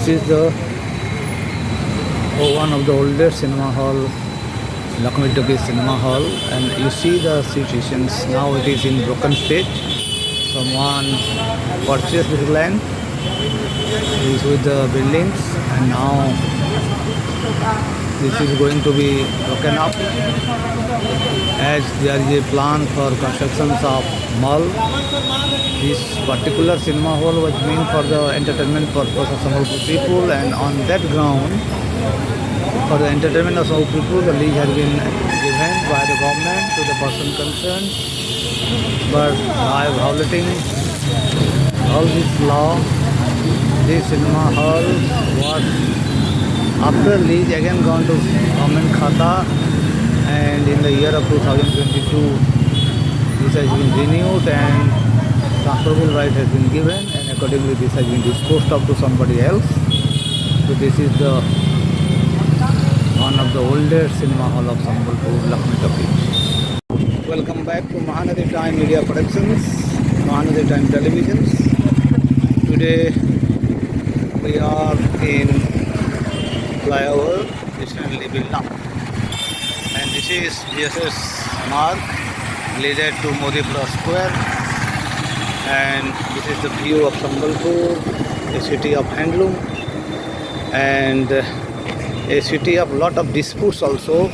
This is the one of the oldest cinema hall, Lakshmi Talkies Cinema Hall, and you see the situations. Now it is in broken state. Someone purchased this land, is with the buildings, and now this is going to be broken up as there is a plan for constructions of mall. This particular cinema hall was meant for the entertainment purpose of some of the people, and on that ground, for the entertainment of some people, the lease has been given by the government to the person concerned. But by violating all this law, this cinema hall was after lease again gone to government khata, and in the year of 2022 this has been renewed and transferable right has been given, and accordingly this has been disposed of to somebody else. So this is the one of the oldest cinema hall of Sambalpur, Lakshmi Talkies. Welcome back to Mahanadi Time Media Productions, Mahanadi Time Televisions. Today we are in flyover, recently built up, and this is VSS Marg related to Modipura Square, and this is the view of Sambalpur, a city of handloom and a city of lot of disputes also.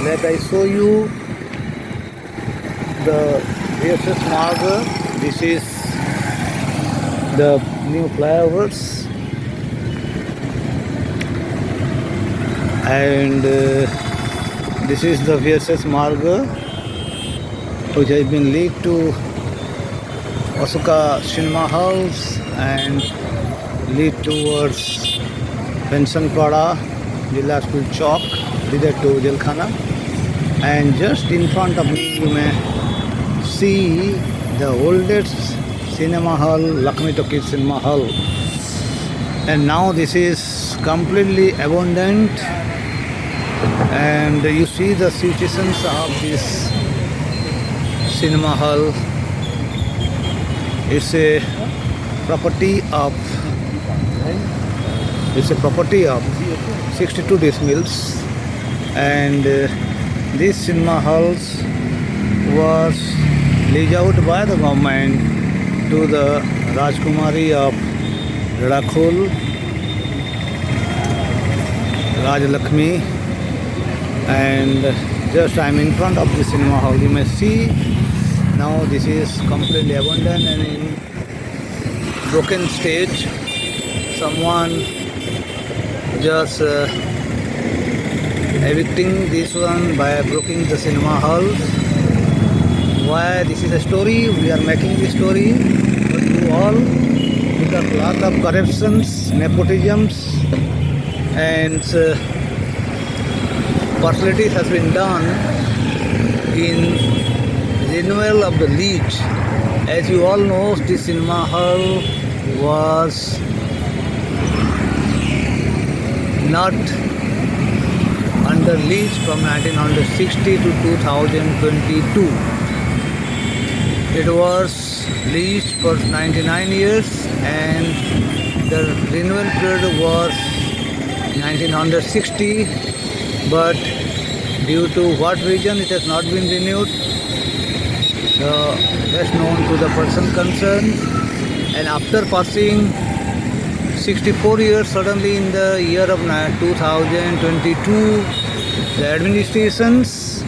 Let I show you the VSS Marg. This is the new flyovers, and this is the VSS Marg which has been leaked to Asuka Cinema House and lead towards Pension Pada, Jilla School Chowk, leaded to Jalkhana. And just in front of me you may see the oldest cinema hall, Lakshmi Talkies Cinema Hall. And now this is completely abandoned, and you see the situations of this cinema hall. It's a property of 62 decimals, and this cinema halls was leased out by the government to the Rajkumari of Radakhul, Raj Lakshmi. And just I am in front of the cinema hall. You may see now this is completely abandoned and in broken stage. Someone just evicting this one by breaking the cinema hall. Why this is a story? We are making this story for you all, because lot of corruptions, nepotisms, and facilities has been done in renewal of the lease. As you all know, this cinema hall was not under lease from 1960 to 2022. It was leased for 99 years, and the renewal period was 1960, but due to what reason it has not been renewed, best known to the person concerned. And after passing 64 years, suddenly in the year of 2022, the administrations,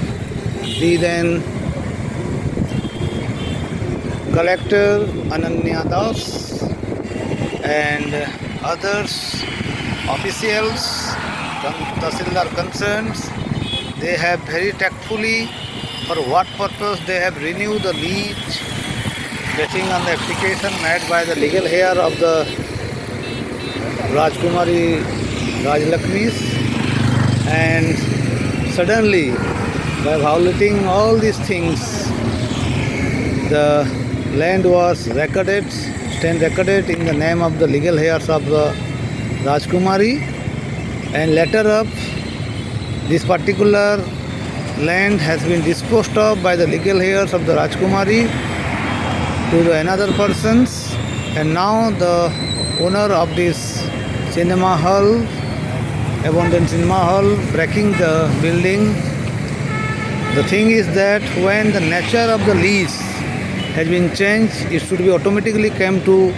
the then collector Ananya Das and others officials, Tahsildar concerns, they have very tactfully, for what purpose they have renewed the lease basing on the application made by the legal heir of the Rajkumari Rajlakshmis, and suddenly by violating all these things, the land was recorded, stand recorded in the name of the legal heirs of the Rajkumari, and later up this particular land has been disposed of by the legal heirs of the Rajkumari to the another persons, and now the owner of this cinema hall, abandoned cinema hall, breaking the building. The thing is that when the nature of the lease has been changed, it should be automatically come to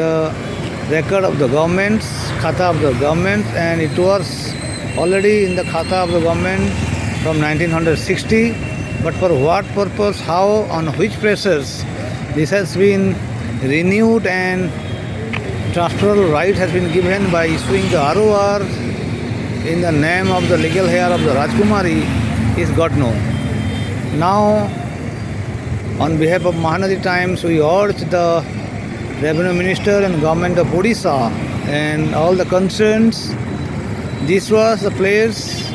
the record of the government's khata of the government, and it was already in the khata of the government from 1960. But for what purpose, how, on which places this has been renewed and transferable right has been given by issuing the ROR in the name of the legal heir of the Rajkumari is God known. Now, on behalf of Mahanadi Times, we urge the Revenue Minister and Government of Odisha and all the concerns. This was the place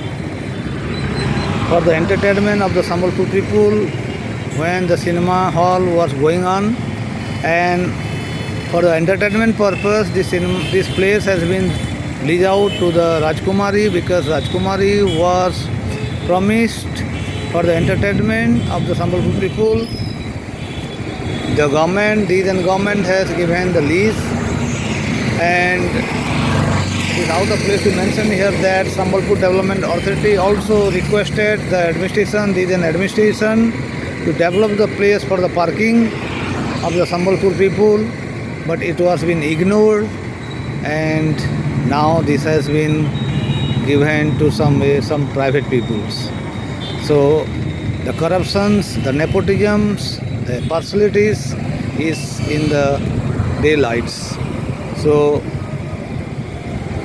for the entertainment of the Sambalpur people when the cinema hall was going on, and for the entertainment purpose this place has been leased out to the Rajkumari, because Rajkumari was promised for the entertainment of the Sambalpur people. The government has given the lease, and it is out of place to mention here that Sambalpur Development Authority also requested the administration to develop the place for the parking of the Sambalpur people, but it was been ignored, and now this has been given to some private peoples. So the corruptions, the nepotisms, the partialities is in the daylights. So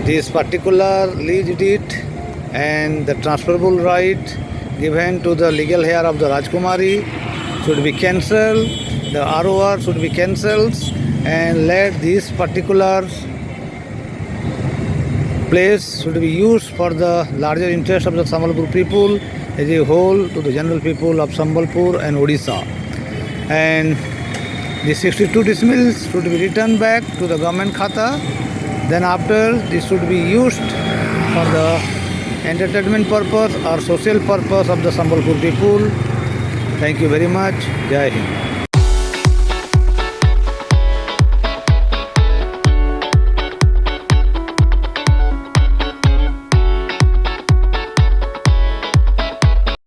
this particular lease deed and the transferable right given to the legal heir of the Rajkumari should be cancelled. The ROR should be cancelled, and let this particular place should be used for the larger interest of the Sambalpur people as a whole, to the general people of Sambalpur and Odisha. And the 62 dismills should be returned back to the government khata. Then after, this should be used for the entertainment purpose or social purpose of the Sambalpur people. Thank you very much. Jai Hind.